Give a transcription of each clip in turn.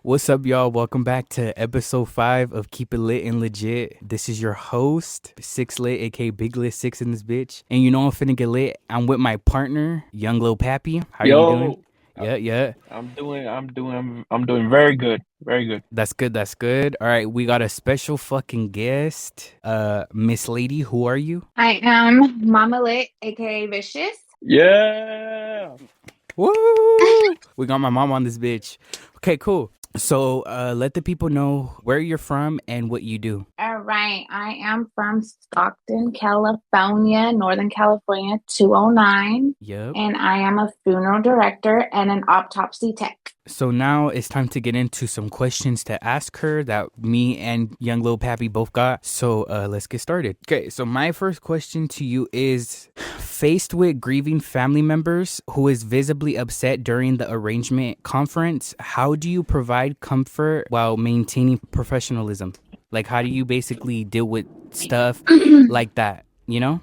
What's up, y'all? Welcome back to episode 5 of Keep It Lit and Legit. This is your host, Six Lit, aka Big Lit Six in this bitch. And you know I'm finna get lit. I'm with my partner, Young Lil Pappy. How are you doing? Yo, Yeah, yeah. I'm doing very good, very good. That's good, that's good. All right, we got a special fucking guest. Miss Lady, who are you? I am Mama Lit, aka Vicious. Yeah. Woo! We got my mom on this bitch. Okay, cool. So, let the people know where you're from and what you do. All right, I am from Stockton, California, Northern California, 209, Yep. and I am a funeral director and an autopsy tech. So now it's time to get into some questions to ask her that me and young Lil Pappy both got. So let's get started. Okay, so my first question to you is, faced with grieving family members who is visibly upset during the arrangement conference, how do you provide comfort while maintaining professionalism? Like, how do you basically deal with stuff like that, you know?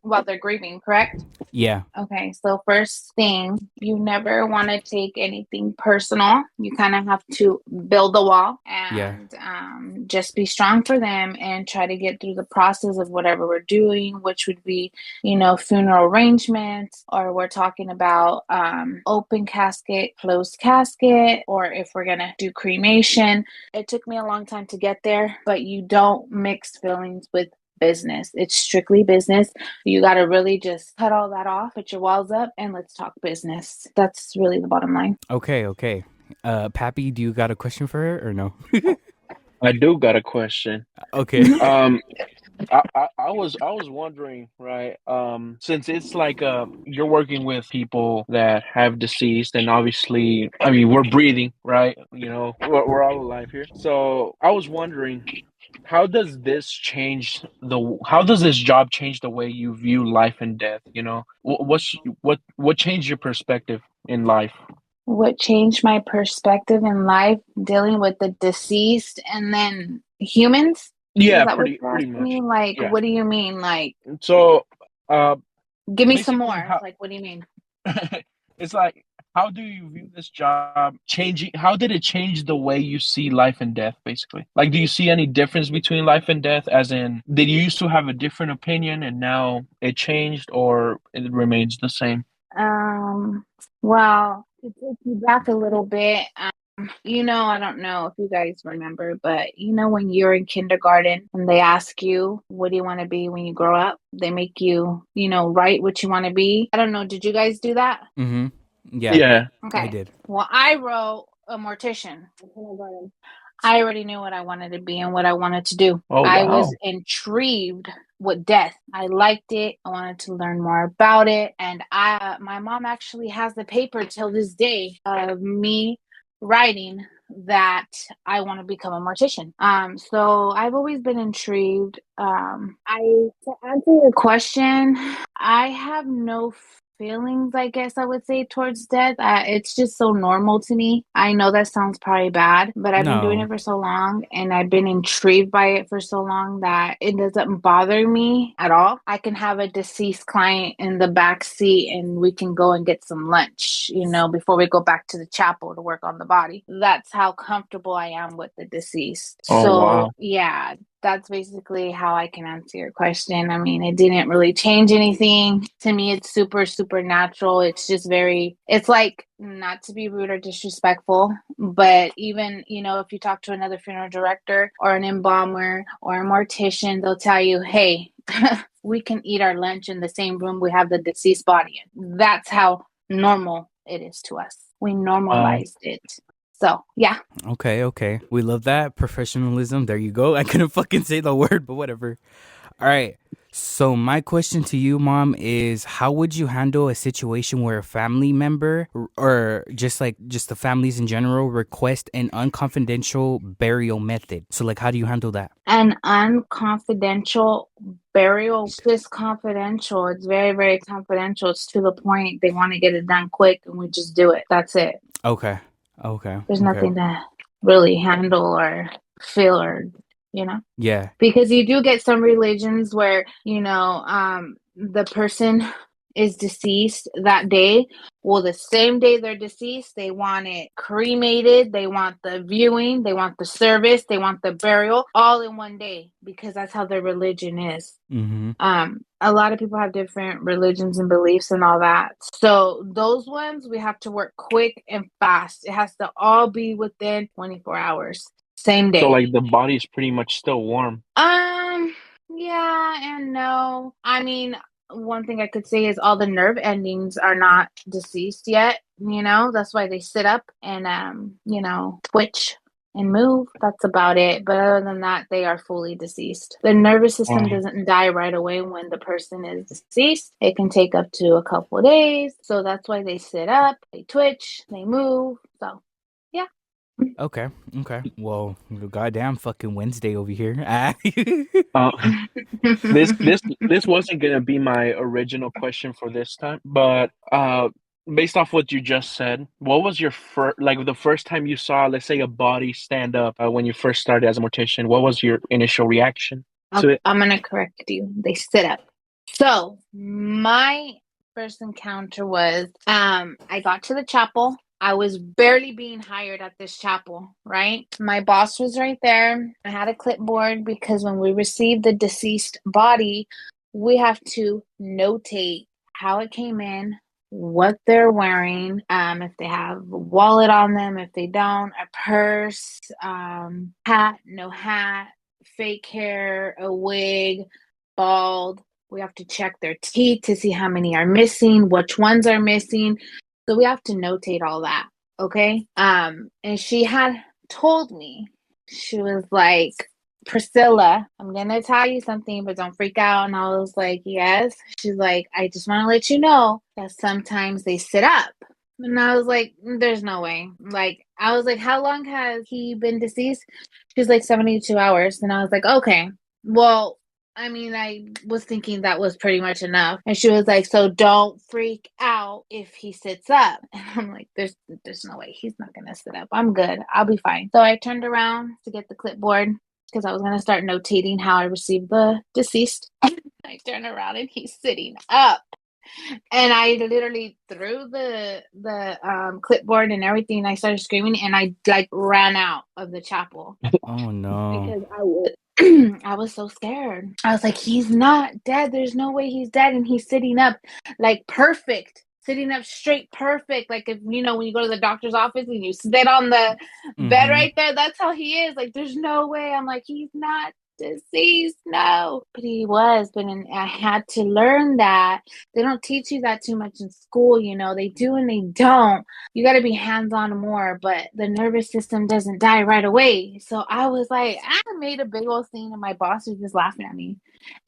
While they're grieving, correct? Yeah, Okay, so first thing, you never want to take anything personal. You kind of have to build a wall yeah, and just be strong for them and try to get through the process of whatever we're doing, which would be, funeral arrangements, or we're talking about open casket, closed casket, or if we're going to do cremation. It took me a long time to get there, but you don't mix feelings with business. It's strictly business. You got to really just cut all that off, put your walls up, and let's talk business. That's really the bottom line. okay, okay. Pappy, do you got a question for her or no? I do got a question. Okay. Um, I was wondering, right? Since it's like you're working with people that have deceased, and obviously, I mean, we're breathing, right? We're all alive here. So I was wondering, how does this job change the way you view life and death? What changed your perspective in life? What changed my perspective in life dealing with the deceased and then humans? Is Yeah, that what you're pretty asking much. me? Like, Yeah. what do you mean? Like, So, uh, give me some basically, more. how Like, what do you mean? it's like, how do you view this job changing? How did it change the way you see life and death, basically? Like, do you see any difference between life and death? As in, did you used to have a different opinion and now it changed, or it remains the same? Um, well, to take you back a little bit, I don't know if you guys remember, but when you're in kindergarten and they ask you, what do you want to be when you grow up? They make you, write what you want to be. I don't know. Did you guys do that? Mm-hmm. Yeah, Yeah. I Okay. did. Well, I wrote a mortician in kindergarten. I already knew what I wanted to be and what I wanted to do. Oh, I was wow. intrigued with death. I liked it. I wanted to learn more about it. And my mom actually has the paper till this day of me writing that I want to become a mortician. So I've always been intrigued. I To answer your question, I have no feelings, I guess I would say, towards death. It's just so normal to me. I know that sounds probably bad, but I've been doing No. it for so long and I've been intrigued by it for so long that it doesn't bother me at all. I can have a deceased client in the back seat and we can go and get some lunch, before we go back to the chapel to work on the body. That's how comfortable I am with the deceased. Oh, So, wow. yeah, that's basically how I can answer your question. I mean, it didn't really change anything. To me, it's super, super natural. It's just it's like, not to be rude or disrespectful, but even, if you talk to another funeral director or an embalmer or a mortician, they'll tell you, hey, we can eat our lunch in the same room we have the deceased body in. That's how normal it is to us. We Wow. normalized it. So, yeah. Okay, okay. We love that. Professionalism. There you go. I couldn't fucking say the word, but whatever. All right. So my question to you, mom, is how would you handle a situation where a family member or just the families in general request an unconfidential burial method? So like how do you handle that? An unconfidential burial. It's just confidential. It's very, very confidential. It's to the point. They want to get it done quick and we just do it. That's it. Okay. Okay. There's Okay. nothing to really handle or feel or, you know, Yeah. because you do get some religions where, the person is deceased that day, well, the same day they're deceased, they want it cremated, they want the viewing, they want the service, they want the burial, all in one day, because that's how their religion is. Mm-hmm. A lot of people have different religions and beliefs and all that. So those ones we have to work quick and fast. It has to all be within 24 hours. Same day. So like the body is pretty much still warm. Yeah and no. I mean, one thing I could say is all the nerve endings are not deceased yet. That's why they sit up and twitch and move. That's about it. But other than that, they are fully deceased. The nervous system doesn't die right away when the person is deceased. It can take up to a couple of days. So that's why they sit up, they twitch, they move. So yeah. Okay. Well, goddamn fucking Wednesday over here. Uh, this wasn't gonna be my original question for this time, but based off what you just said, what was your the first time you saw, let's say, a body stand up when you first started as a mortician? What was your initial reaction to it? I'm gonna correct you. They sit up. So my first encounter was I got to the chapel. I was barely being hired at this chapel, right? My boss was right there. I had a clipboard because when we receive the deceased body, we have to notate how it came in, what they're wearing, if they have a wallet on them, if they don't, a purse, hat, no hat, fake hair, a wig, bald. We have to check their teeth to see how many are missing, which ones are missing. So we have to notate all that, okay? And she had told me, she was like, Priscilla, I'm going to tell you something, but don't freak out. And I was like, yes. She's like, I just want to let you know that sometimes they sit up. And I was like, there's no way. I was like, how long has he been deceased? She's like 72 hours. And I was like, okay, well, I mean, I was thinking that was pretty much enough. And she was like, so don't freak out if he sits up. And I'm like, there's no way. He's not going to sit up. I'm good. I'll be fine. So I turned around to get the clipboard because I was going to start notating how I received the deceased. I turn around and he's sitting up. And I literally threw the clipboard and everything. I started screaming and I ran out of the chapel. Oh no. Because I was so scared. I was like, he's not dead. There's no way he's dead. And he's sitting up perfect. Sitting up straight, perfect. Like if, when you go to the doctor's office and you sit on the bed right there, that's how he is. Like, there's no way. I'm like, he's not deceased. No. But he was. But I had to learn that. They don't teach you that too much in school, They do and they don't. You got to be hands-on more. But the nervous system doesn't die right away. So I was like, I made a big old scene and my boss was just laughing at me.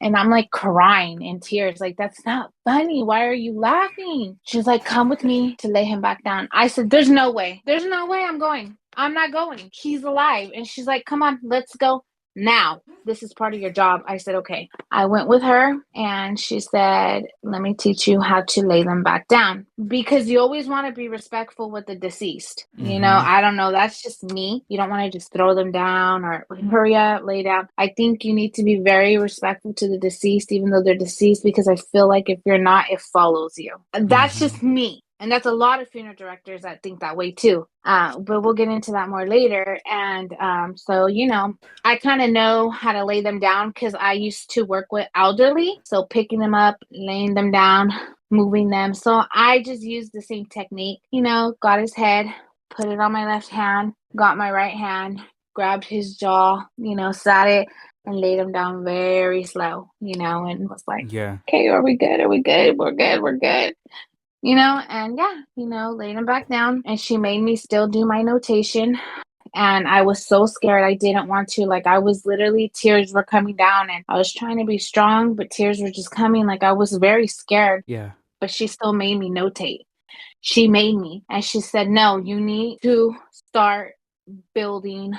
And I'm like crying in tears. Like, that's not funny. Why are you laughing? She's like, come with me to lay him back down. I said, there's no way. There's no way I'm going. I'm not going. He's alive. And she's like, come on, let's go. Now, this is part of your job. I said, okay. I went with her and she said, let me teach you how to lay them back down. Because you always want to be respectful with the deceased. I don't know. That's just me. You don't want to just throw them down or hurry up, lay down. I think you need to be very respectful to the deceased, even though they're deceased, because I feel like if you're not, it follows you. That's just me. And that's a lot of funeral directors that think that way too. But we'll get into that more later. And so, I kind of know how to lay them down because I used to work with elderly. So picking them up, laying them down, moving them. So I just used the same technique, got his head, put it on my left hand, got my right hand, grabbed his jaw, sat it and laid him down very slow, and was like, Yeah. okay, are we good? Are we good? We're good. We're good. Laid him back down. And she made me still do my notation. And I was so scared. I didn't want to. I was literally, tears were coming down. And I was trying to be strong, but tears were just coming. I was very scared. Yeah. But she still made me notate. She made me. And she said, no, you need to start building,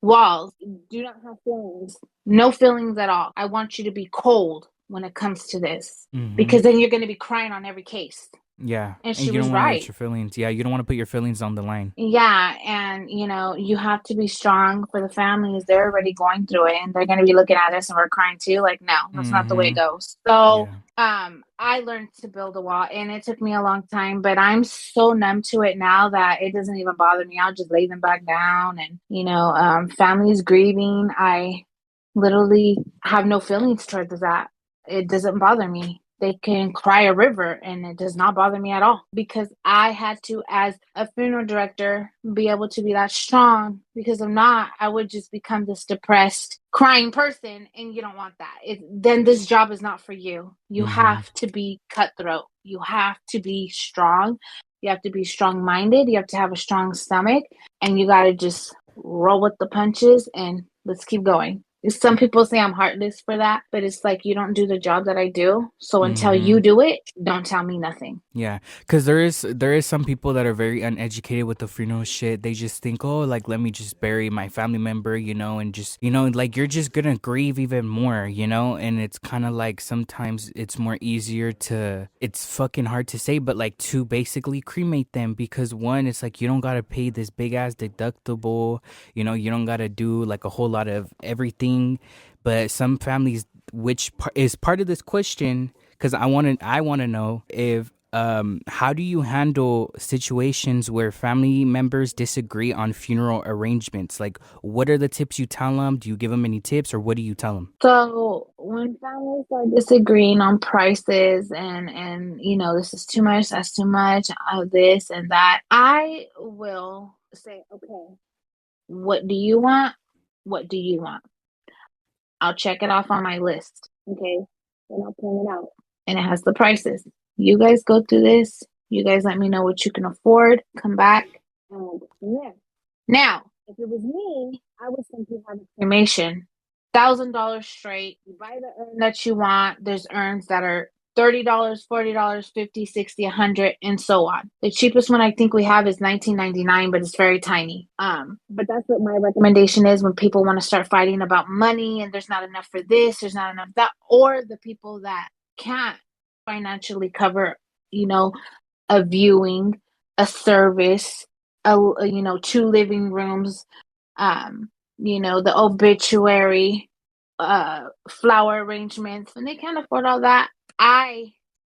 walls. Do not have feelings. No feelings at all. I want you to be cold when it comes to this, because then you're going to be crying on every case. Yeah, And and she you don't was want to let right. your feelings. Yeah, you don't want to put your feelings on the line. Yeah, and you have to be strong for the families. They're already going through it, and they're going to be looking at us, and we're crying too. Like, no, that's not the way it Mm-hmm. goes. So, Yeah. I learned to build a wall, and it took me a long time, but I'm so numb to it now that it doesn't even bother me. I'll just lay them back down, and families grieving. I literally have no feelings towards that. It doesn't bother me. They can cry a river and it does not bother me at all because I had to, as a funeral director, be able to be that strong because if not, I would just become this depressed, crying person. And you don't want that. Then this job is not for you. You Mm-hmm. have to be cutthroat. You have to be strong. You have to be strong minded. You have to have a strong stomach and you got to just roll with the punches and let's keep going. Some people say I'm heartless for that, but it's like you don't do the job that I do. So until Mm-hmm. you do it, don't tell me nothing. Yeah, because there is some people that are very uneducated with the funeral shit. They just think, oh, like let me just bury my family member, and just like you're just gonna grieve even more, and it's kind of like sometimes it's more easier to. It's fucking hard to say, but like to basically cremate them because one, it's like you don't gotta pay this big ass deductible, you don't gotta do like a whole lot of everything, but some families, which is part of this question, because I want to know if how do you handle situations where family members disagree on funeral arrangements? Like, what are the tips you tell them? Do you give them any tips, or what do you tell them? So when families are disagreeing on prices and this is too much, that's too much, this and that, I will say, okay, what do you want? What do you want? I'll check it off on my list. Okay. Then I'll print it out. And it has the prices. You guys go through this. You guys let me know what you can afford. Come back and we'll go from there. Now, if it was me, I would simply have a cremation. $1,000 straight. You buy the urn that you want. There's urns that are $30, $40, 50, 60, 100, and so on. The cheapest one I think we have is 19.99, but it's very tiny. But that's what my recommendation is when people want to start fighting about money and there's not enough for this, there's not enough that, or the people that can't financially cover, you know, a viewing, a service, two living rooms, the obituary, flower arrangements. When they can't afford all that,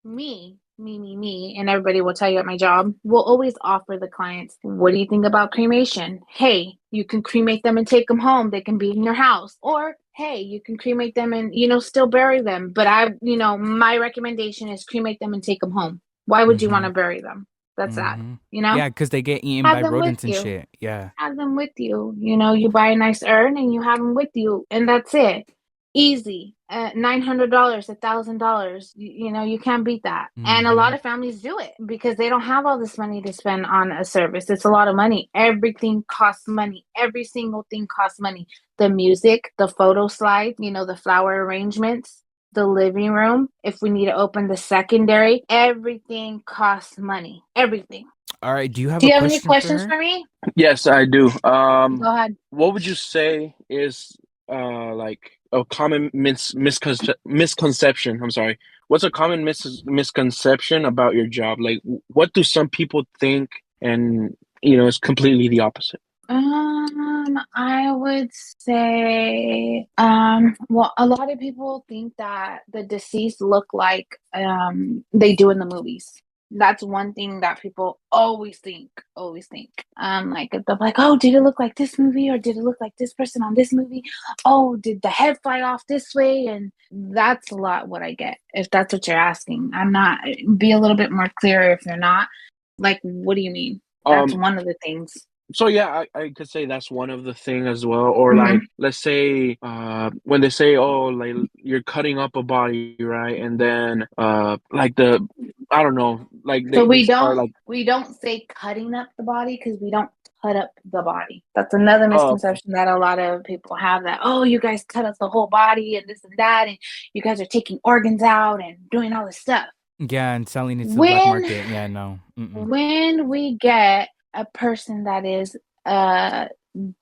me, and everybody will tell you at my job, will always offer the clients, what do you think about cremation? Hey, you can cremate them and take them home. They can be in your house. Or, hey, you can cremate them and, still bury them. But my recommendation is cremate them and take them home. Why would you want Mm-hmm. to bury them? That's sad, Mm-hmm. Yeah, because they get eaten Have by them with rodents and you. shit. Yeah. Have them with you. You buy a nice urn and you have them with you, and that's it. Easy. $900, $1,000. You can't beat that. And a Mm-hmm. lot of families do it because they don't have all this money to spend on a service. It's a lot of money. Everything costs money. Every single thing costs money. The music, the photo slide, the flower arrangements, the living room. If we need to open the secondary, everything costs money. Everything. All right. Do you have Do a you have any question for questions her? for me? Yes, I do. Go ahead. What would you say is like a common misconception? I'm sorry. What's a common misconception about your job? Like, what do some people think, and it's completely the opposite? I would say, well, a lot of people think that the deceased look like they do in the movies. That's one thing that people always think, always think. Like they're like, oh, did it look like this movie, or did it look like this person on this movie? Oh, did the head fly off this way? And that's a lot what I get. If that's what you're asking, I'm not. Be a little bit more clear if you're not. Like, what do you mean? That's Um, one of the things. so yeah, I could say that's one of the thing as well. Or Mhm. like, let's say, when they say, oh, like you're cutting up a body, right? And then, like I don't know, like So they start like, we don't say cutting up the body because we don't cut up the body. That's another oh, okay. misconception that a lot of people have, that oh, you guys cut up the whole body and this and that, and you guys are taking organs out and doing all this stuff. Yeah, and selling it to the black When market. Yeah, no. Mm-mm. when we get a person that is a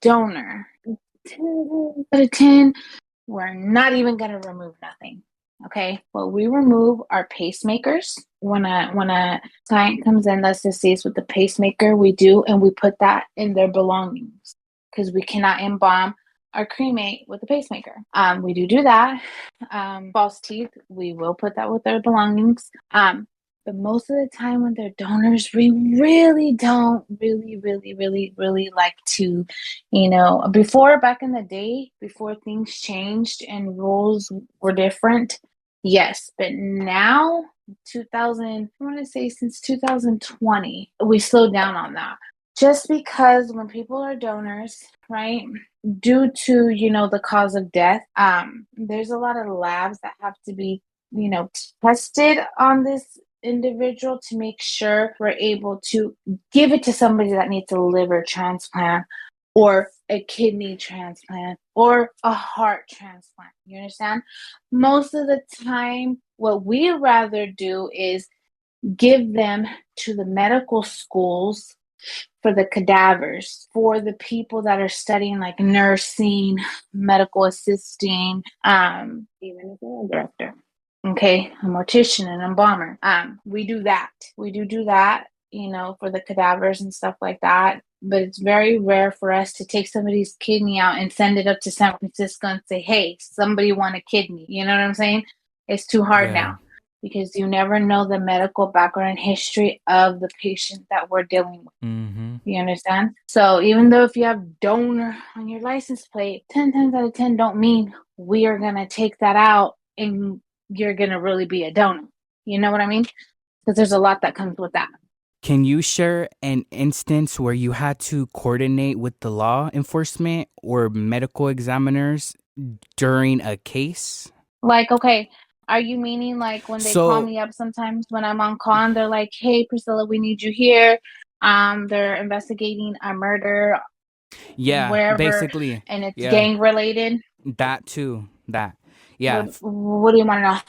donor, 10 out of 10, we're not even gonna remove nothing. Okay, well, we remove our pacemakers when a client comes in that's deceased with the pacemaker. We do, and we put that in their belongings because we cannot embalm or cremate with a pacemaker. We do that. False teeth, we will put that with their belongings. But most of the time when they're donors, we really don't really like to, before, back in the day, before things changed and rules were different. Yes, but now 2000, I want to say since 2020, we slowed down on that. Just because when people are donors, right, due to, the cause of death, there's a lot of labs that have to be, tested on this individual to make sure we're able to give it to somebody that needs a liver transplant or a kidney transplant or a heart transplant. You understand? Most of the time, what we rather do is give them to the medical schools for the cadavers, for the people that are studying like nursing, medical assisting, even if they're a director. Okay, a mortician, an embalmer. We do that. We do that, for the cadavers and stuff like that. But it's very rare for us to take somebody's kidney out and send it up to San Francisco and say, hey, somebody want a kidney. You know what I'm saying? It's too hard now because you never know the medical background and history of the patient that we're dealing with. Mm-hmm. You understand? So even though if you have donor on your license plate, 10 times out of 10 don't mean we are going to take that out and you're going to really be a donor. You know what I mean? Because there's a lot that comes with that. Can you share an instance where you had to coordinate with the law enforcement or medical examiners during a case? Like, okay, are you meaning like when they call me up sometimes when I'm on call and they're like, hey, Priscilla, we need you here. They're investigating a murder wherever, basically. and it's gang related. That too. Yeah. What do you want to know?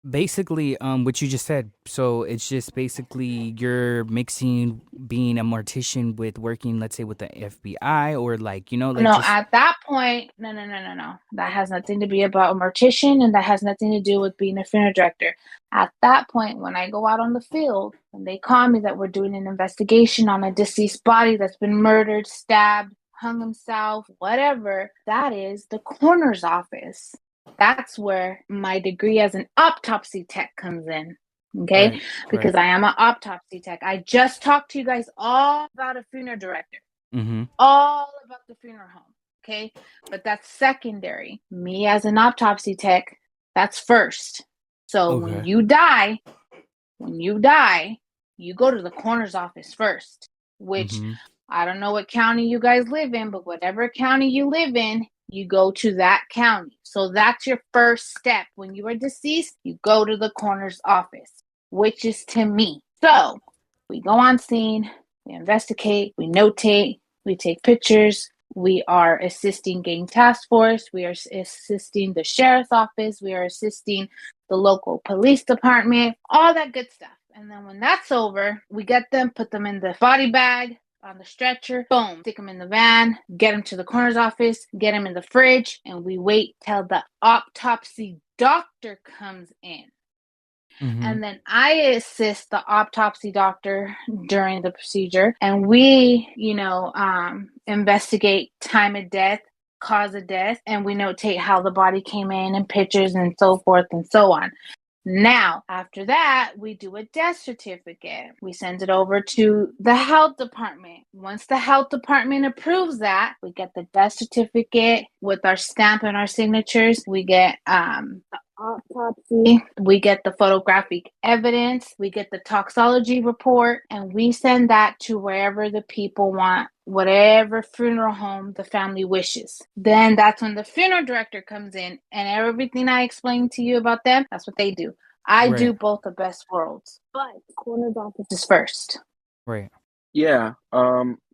Basically, what you just said. So it's just basically you're mixing being a mortician with working, let's say, with the FBI or No, at that point, no. That has nothing to be about a mortician, and that has nothing to do with being a funeral director. At that point, when I go out on the field and they call me that we're doing an investigation on a deceased body that's been murdered, stabbed, hung himself, whatever, that is the coroner's office. That's where my degree as an autopsy tech comes in. Okay? Right, because I am an autopsy tech. I just talked to you guys all about a funeral director. Mm-hmm. All about the funeral home. Okay? But that's secondary. Me as an autopsy tech, that's first. So when you die, you go to the coroner's office first, which I don't know what county you guys live in, but whatever county you live in, you go to that county. So that's your first step. When you are deceased, you go to the coroner's office, which is to me. So we go on scene, we investigate, we notate, we take pictures. We are assisting gang task force. We are assisting the sheriff's office. We are assisting the local police department, all that good stuff. And then when that's over, we get them, put them in the body bag, on the stretcher, boom, stick them in the van, get them to the coroner's office, get them in the fridge, and we wait till the autopsy doctor comes in. And then I assist the autopsy doctor during the procedure, and we, investigate time of death, cause of death, and we notate how the body came in and pictures and so forth and so on. Now, after that, we do a death certificate. We send it over to the health department. Once the health department approves that, we get the death certificate with our stamp and our signatures. We get the autopsy. We get the photographic evidence. We get the toxology report, and we send that to wherever the people want, whatever funeral home the family wishes. Then that's when the funeral director comes in, and everything I explained to you about them, that's what they do. I do both the best worlds, but the coroner's office is first. Right. Yeah.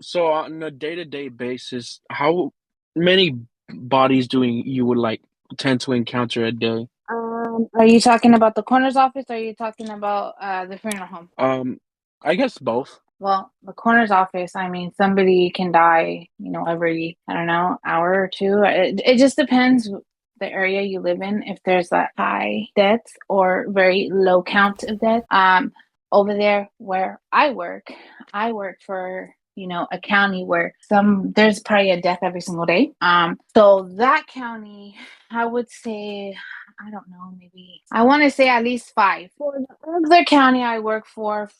So on a day-to-day basis, how many bodies you would tend to encounter a day? Are you talking about the coroner's office, or are you talking about the funeral home? I guess both. Well, the coroner's office, somebody can die, every, hour or two. It just depends the area you live in, if there's a high deaths or very low count of death. Over there where I work for, you know, a county where there's probably a death every single day. So that county, I would say, I don't know, maybe I want to say at least 5. For the other county I work for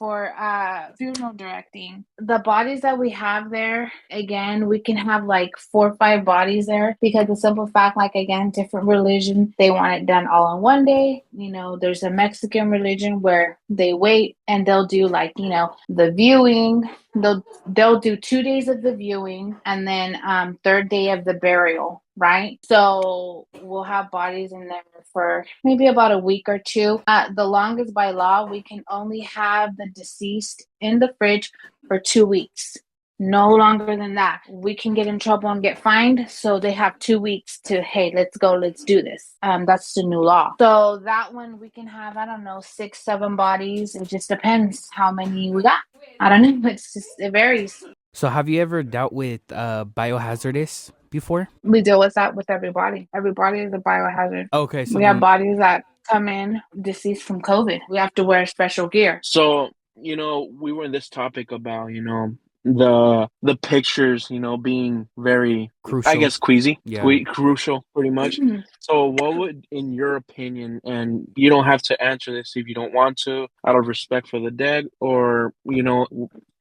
funeral directing, the bodies that we have there, again, we can have like 4 or 5 bodies there because the simple fact, like again, different religion, they want it done all in one day. You know, there's a Mexican religion where they wait and they'll do like, you know, the viewing. They'll do 2 days of the viewing and then third day of the burial, right? So we'll have bodies in there for maybe about a week or 2. The longest by law, we can only have the deceased in the fridge for 2 weeks. No longer than that. We can get in trouble and get fined. So they have 2 weeks to, hey, let's go, let's do this. That's the new law. So that one we can have, I don't know, 6, 7 bodies. It just depends how many we got. I don't know. It varies. So have you ever dealt with biohazardous before? We deal with that with everybody. Everybody is a biohazard. Okay, so We have bodies that come in deceased from COVID. We have to wear special gear. So, you know, we were in this topic about, you know, the pictures, you know, being very, crucial. I guess, queasy, Yeah. crucial, pretty much. So, what would, in your opinion, and you don't have to answer this if you don't want to, out of respect for the dead, or you know,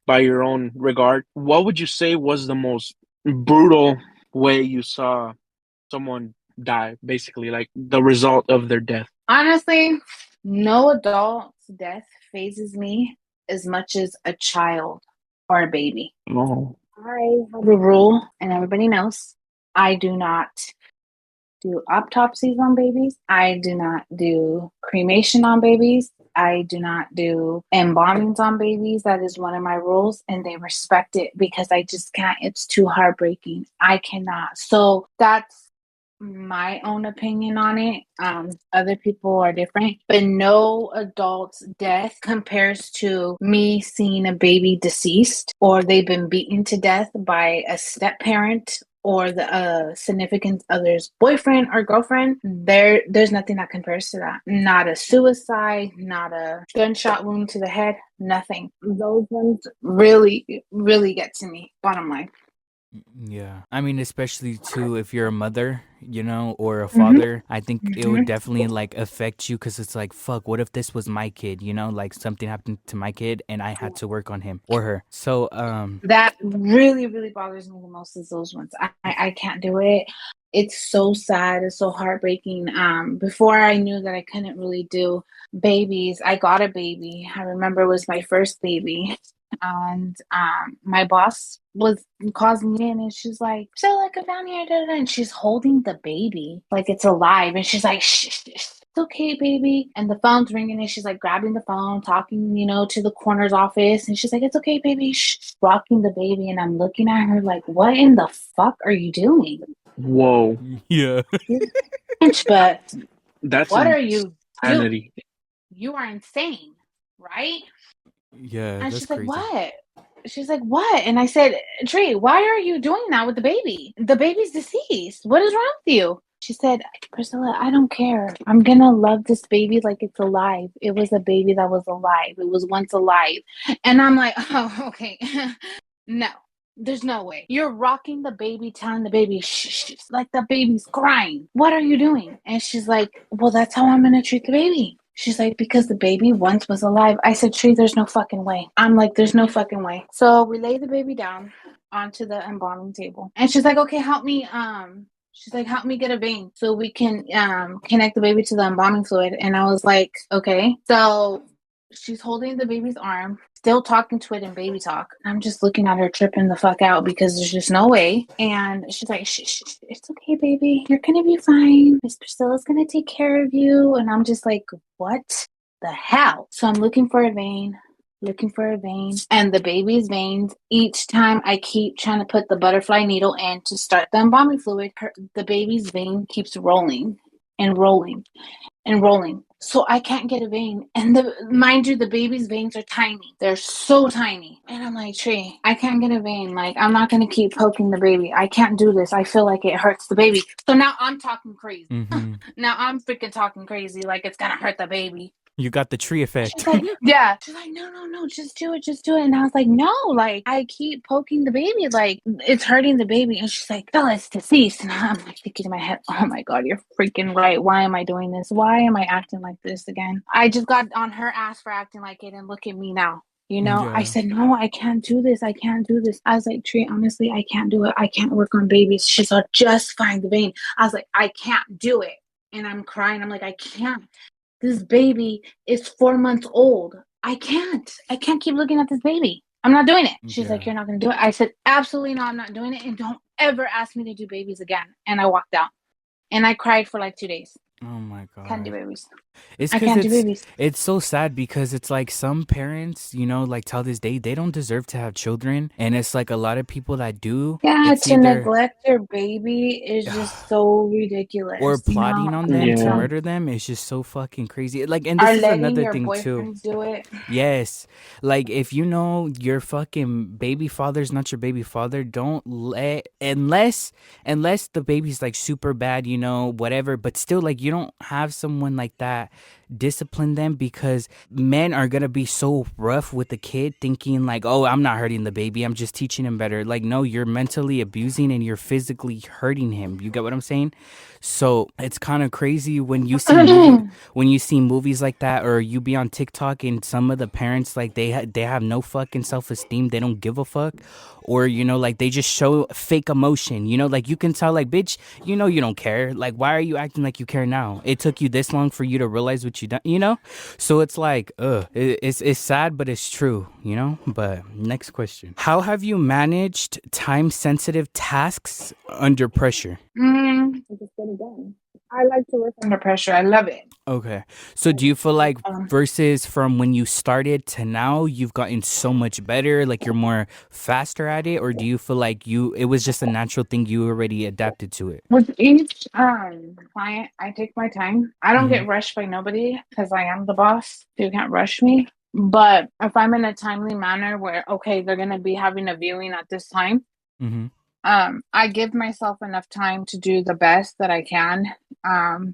by your own regard, what would you say was the most brutal way you saw someone die? Basically, like the result of their death. Honestly, no adult's death phases me as much as a child or a baby. Oh. I have a rule, and everybody knows, I do not do autopsies on babies. I do not do cremation on babies. I do not do embalmings on babies. That is one of my rules, and they respect it because I just can't. It's too heartbreaking. I cannot. So that's my own opinion on it. Other people are different, but no adult's death compares to me seeing a baby deceased or they've been beaten to death by a step parent or the significant other's boyfriend or girlfriend. There's nothing that compares to that. Not a suicide, not a gunshot wound to the head, nothing. Those ones really, really get to me, bottom line. Yeah. I mean, especially too if you're a mother, you know, or a father, I think it would definitely like affect you because it's like, fuck, what if this was my kid, you know, like something happened to my kid and I had to work on him or her. So, that really, really bothers me the most is those ones. I can't do it. It's so sad. It's so heartbreaking. Before I knew that I couldn't really do babies, I got a baby. I remember it was my first baby. And my boss calls me in and she's like, so like come down here, and she's holding the baby like it's alive, and she's like, shh, shh, shh, it's okay, baby. And the phone's ringing, and she's like grabbing the phone, talking, you know, to the coroner's office, and she's like, it's okay, baby, shh, rocking the baby. And I'm looking at her like, what in the fuck are you doing? Whoa. yeah. But That's what are you insanity. doing? You are insane, right? Yeah, And that's she's like, crazy. what? She's like, what? And I said, Tree, why are you doing that with the baby? The baby's deceased. What is wrong with you? She said, Priscilla, I don't care. I'm going to love this baby like it's alive. It was a baby that was alive. It was once alive. And I'm like, oh, okay. No, there's no way. You're rocking the baby, telling the baby, shh, shh, like the baby's crying. What are you doing? And she's like, well, that's how I'm going to treat the baby. She's like, because the baby once was alive. I said, Tree, there's no fucking way. I'm like, there's no fucking way. So we lay the baby down onto the embalming table. And she's like, okay, help me. She's like, help me get a vein so we can connect the baby to the embalming fluid. And I was like, okay. So she's holding the baby's arm, still talking to it in baby talk. I'm just looking at her tripping the fuck out because there's just no way. And she's like, shh, shh, shh, it's okay, baby. You're going to be fine. Miss Priscilla's going to take care of you. And I'm just like, what the hell? So I'm looking for a vein. And the baby's veins, each time I keep trying to put the butterfly needle in to start the embalming fluid, the baby's vein keeps rolling and rolling and rolling. So I can't get a vein. And mind you, the baby's veins are tiny. They're so tiny. And I'm like, Tree, I can't get a vein. Like, I'm not going to keep poking the baby. I can't do this. I feel like it hurts the baby. So now I'm talking crazy. Mm-hmm. Now I'm freaking talking crazy like it's going to hurt the baby. You got the tree She's effect. like, yeah. She's like, no, just do it, just do it. And I was like, no, like I keep poking the baby, like it's hurting the baby. And she's like, oh, it's deceased. And I'm like thinking in my head, oh my God, you're freaking right. Why am I doing this? Why am I acting like this again? I just got on her ass for acting like it, and look at me now. You know, I Yeah. said, no, I can't do this. I can't do this. I was like, Tree, honestly, I can't do it. I can't work on babies. She's like, just find the vein. I was like, I can't do it. And I'm crying. I'm like, I can't. This baby is 4 months old. I can't keep looking at this baby. I'm not doing it. She's like, Yeah. you're not going to do it. I said, absolutely no, I'm not doing it. And don't ever ask me to do babies again. And I walked out and I cried for like 2 days. Oh my Can't do God. babies. It's I because can't do babies. it's so sad because it's like some parents, you know, like till this day, they don't deserve to have children, and it's like a lot of people that do. Yeah, It's to either neglect your baby is just so or ridiculous, you plotting know? on them to Yeah. murder them is just so fucking crazy. Like, and Or this is letting another your thing too. boyfriends do it. Yes. Like, if you know your fucking baby father's not your baby father, don't let, unless the baby's like super bad, you know, whatever, but still, like, you don't have someone like that discipline them, because men are gonna be so rough with the kid thinking like, oh, I'm not hurting the baby, I'm just teaching him better. Like, no, you're mentally abusing and you're physically hurting him. You get what I'm saying? So it's kind of crazy when you see movies like that, or you be on TikTok and some of the parents, like, they have no fucking self-esteem, they don't give a fuck, or, you know, like, they just show fake emotion, you know, like, you can tell, like, bitch, you know, you don't care. Like, why are you acting like you care now? It took you this long for you to realize what you done, you know? So it's like, it's sad, but it's true, you know? But next question: how have you managed time sensitive tasks under pressure? Just get it done. I like to work under pressure. I love it. Okay. So do you feel like versus from when you started to now, you've gotten so much better, like you're more faster at it, or do you feel like it was just a natural thing, you already adapted to it? With each client, I take my time. I don't Mm-hmm. get rushed by nobody because I am the boss. So you can't rush me. But if I'm in a timely manner where, okay, they're going to be having a viewing at this time, Mm-hmm. I give myself enough time to do the best that I can.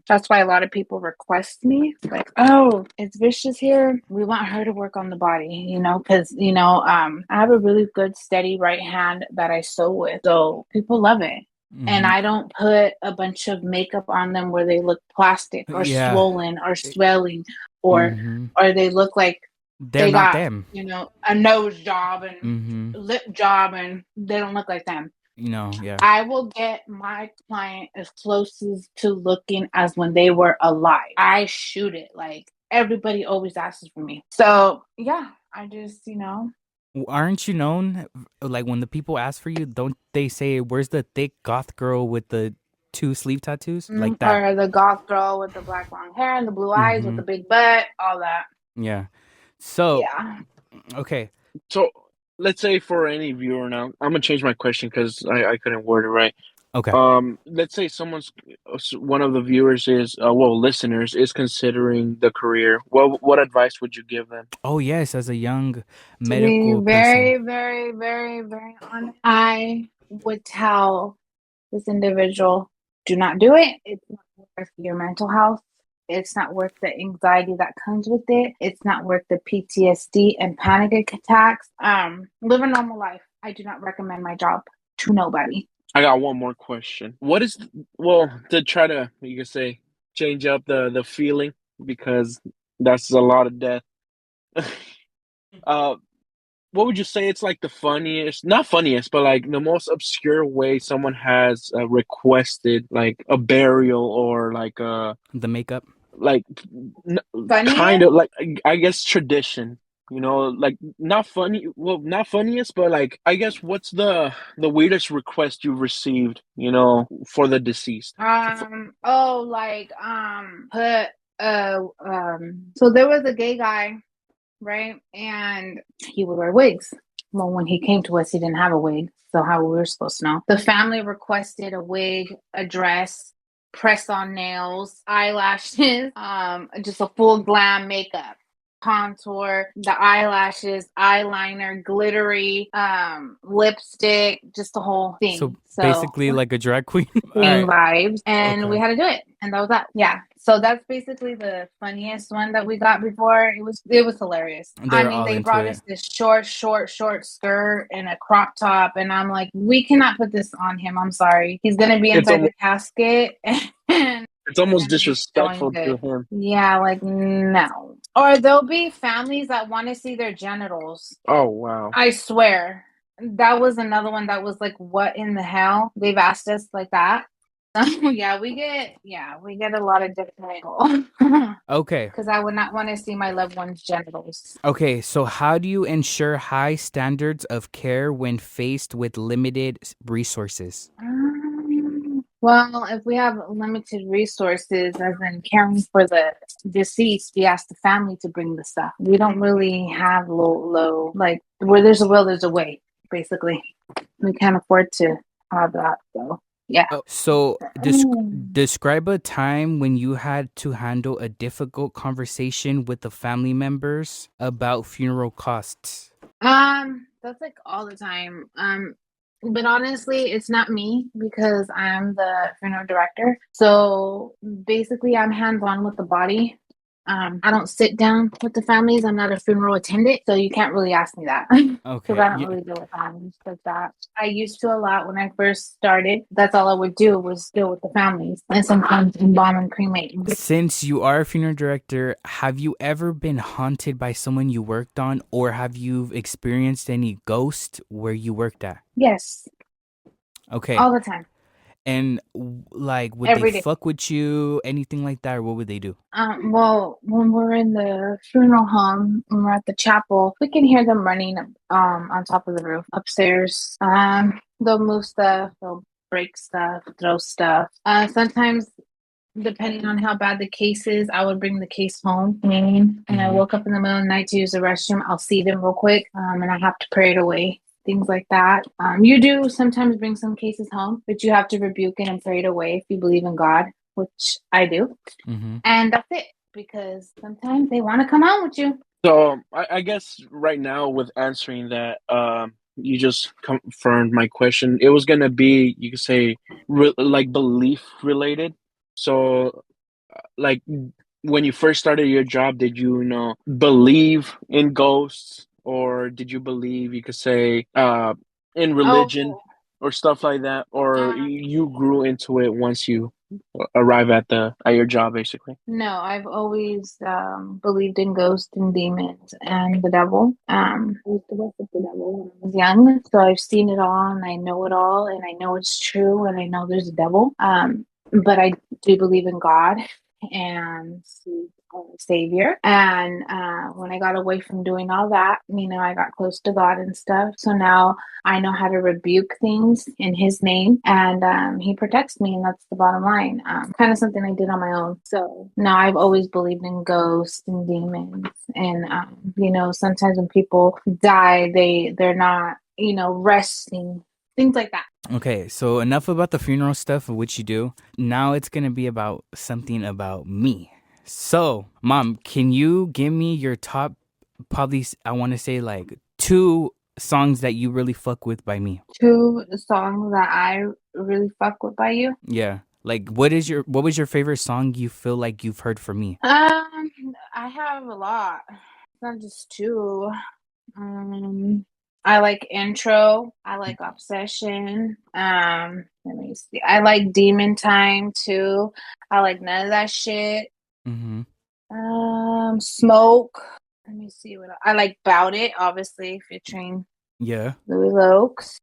That's why a lot of people request me, like, oh, it's Vicious here. We want her to work on the body, you know, because, you know, I have a really good, steady right hand that I sew with. So people love it. And Mm-hmm. I don't put a bunch of makeup on them where they look plastic or Yeah. swollen or swelling, or Mm-hmm. they look like They're they not got, them. you know, a nose job and Mm-hmm. lip job and they don't look like them. You know, yeah. I will get my client as close as to looking as when they were alive. I shoot it. Like, everybody always asks for me. So yeah, I just, you know. Aren't you known, like, when the people ask for you, don't they say, where's the thick goth girl with the two sleeve tattoos? Like that. Or the goth girl with the black long hair and the blue eyes with Mm-hmm. the big butt, all that. Yeah. So, Yeah. okay. So let's say for any viewer now, I'm gonna change my question because I couldn't word it right. Okay. Let's say one of the viewers is listeners is considering the career. What advice would you give them? Oh, yes, as a young To be medical person. very, very, very, very honest, I would tell this individual, do not do it. It's not worth your mental health. It's not worth the anxiety that comes with it. It's not worth the PTSD and panic attacks. Live a normal life. I do not recommend my job to nobody. I got one more question. What is to try to, you can say, change up the feeling, because that's a lot of death. uh what would you say it's like the funniest, not funniest, but like the most obscure way someone has requested like a burial, or like The makeup. like kind Funniest? of like, I guess, tradition, you know, like not funny, well, not funniest, but like, I guess, what's the weirdest request you've received, you know, for the deceased? Put so there was a gay guy, right? And he would wear wigs. Well, when he came to us, he didn't have a wig. So how we were supposed to know? The family requested a wig, a dress, press on nails, eyelashes, just a full glam makeup, contour, the eyelashes, eyeliner, glittery, lipstick, just the whole So thing. So basically like a drag queen. All queen right. vibes, and we Okay. had to do it, and that was that. Yeah. So that's basically the funniest one that we got before. It was hilarious. I They're mean, all they into brought it. us this short skirt and a crop top, and I'm like, we cannot put this on him. I'm sorry. He's gonna be It's inside almost the casket, and it's we're almost gonna be showing disrespectful to good. him. Yeah, like no. Or there'll be families that want to see their genitals. Oh wow. I swear. That was another one that was like, what in the hell? They've asked us like that. We get a lot of different Okay. because I would not want to see my loved one's genitals. Okay, so how do you ensure high standards of care when faced with limited resources? Well, if we have limited resources, as in caring for the deceased, we ask the family to bring the stuff. We don't really have low, like where there's a will, there's a way. Basically, we can't afford to have that. So, yeah. Oh, so describe a time when you had to handle a difficult conversation with the family members about funeral costs. That's like all the time. But honestly, it's not me because I'm the funeral director. So basically, I'm hands-on with the body. I don't sit down with the families. I'm not a funeral attendant, so you can't really ask me that because Okay. I don't really deal with families like that. I used to a lot when I first started. That's all I would do was deal with the families and sometimes embalm and cremate. Since you are a funeral director, have you ever been haunted by someone you worked on, or have you experienced any ghost where you worked at? Yes, Okay. all the time, And like, would they every day. fuck with you, anything like that, or what would they do? Well, when we're in the funeral home, when we're at the chapel, we can hear them running on top of the roof upstairs. They'll move stuff, they'll break stuff, throw stuff. Sometimes depending on how bad the case is, I would bring the case home. And I woke up in the middle of the night to use the restroom. I'll see them real quick, and I have to pray it away. Things like that. You do sometimes bring some cases home, but you have to rebuke it and pray it away if you believe in God, which I do. Mm-hmm. And that's it, because sometimes they want to come home with you. So I guess right now with answering that, you just confirmed my question. It was gonna be, you could say, like belief related. So, like when you first started your job, did you know believe in ghosts, or did you believe, you could say, in religion Oh, or stuff like that, or um, you grew into it once you arrive at your job, basically? no, I've always believed in ghosts and demons and the devil. I used to worship the devil when I was young, so I've seen it all and I know it all and I know it's true and I know there's a devil. But I do believe in God and Savior. And when I got away from doing all that, I got close to God and stuff. So now I know how to rebuke things in His name, and He protects me, and that's the bottom line. Kind of something I did on my own. So now I've always believed in ghosts and demons, and sometimes when people die, they're not resting, things like that. Okay, so enough about the funeral stuff, which you do. Now it's gonna be about something about me. So, Mom, can you give me your top, probably I want to say like two songs that you really fuck with by me? Two songs that I really fuck with by you. Yeah, like what was your favorite song you feel like you've heard from me? I have a lot. It's not just two. I like Intro. I like Obsession. Let me see. I like Demon Time too. I like None of That Shit. Mm-hmm. Smoke. Let me see what I like. Bout It, obviously, featuring Yeah. Louis Lokes.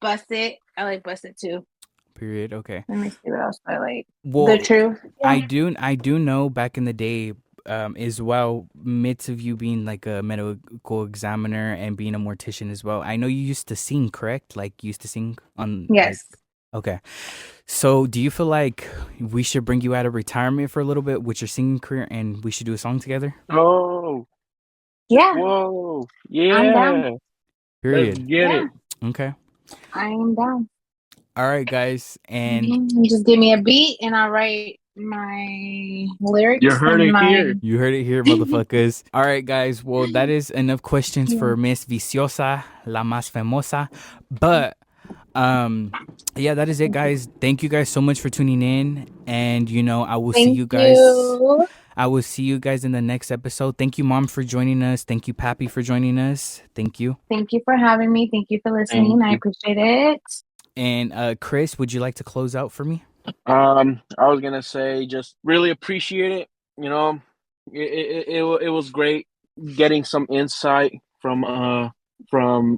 Bust It. I like Bust It too. Period. Okay. Let me see what else I like. Well, The Truth. I Yeah. do know back in the day, as well, midst of you being like a medical examiner and being a mortician as well. I know you used to sing, correct? Like you used to sing on like. Yes. Okay. So do you feel like we should bring you out of retirement for a little bit with your singing career and we should do a song together? Oh, Yeah. whoa, I'm down. yeah, let's Period. get Yeah. it. Okay. I am down. All right, guys, and You just give me a beat and I write my lyrics You heard and it my. here. you heard it here, motherfuckers. All right, guys. Well, that is enough questions Yeah. for Miss Viciosa, la más famosa. But yeah, that is it, guys. Thank you guys so much for tuning in, and I will see Thank you guys. you. I will see you guys in the next episode. Thank you, Mom, for joining us. Thank you, Pappy, for joining us. Thank you. Thank you for having me. Thank you for listening. Thank I you. appreciate it. And Chris, would you like to close out for me? I was gonna say just really appreciate it. You know, it was great getting some insight from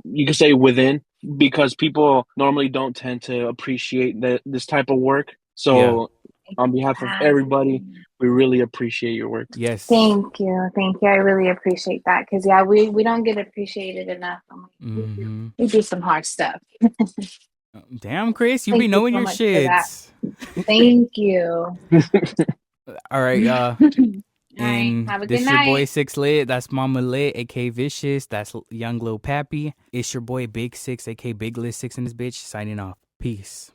you could say within, because people normally don't tend to appreciate this type of work. Yeah. So on behalf of everybody, we really appreciate your work. Yes. Thank you. Thank you. I really appreciate that because, yeah, we don't get appreciated enough. Mm-hmm. We do some hard stuff. Damn, Chris, you Thank be you knowing so your much for that. shits. Thank you. All right, All right. and Have a this good your boy night. 6 Lit. That's Mama Lit, aka Vicious. That's young Lil Pappy. It's your boy Big 6, aka Big Lit 6 in this bitch. Signing off. Peace.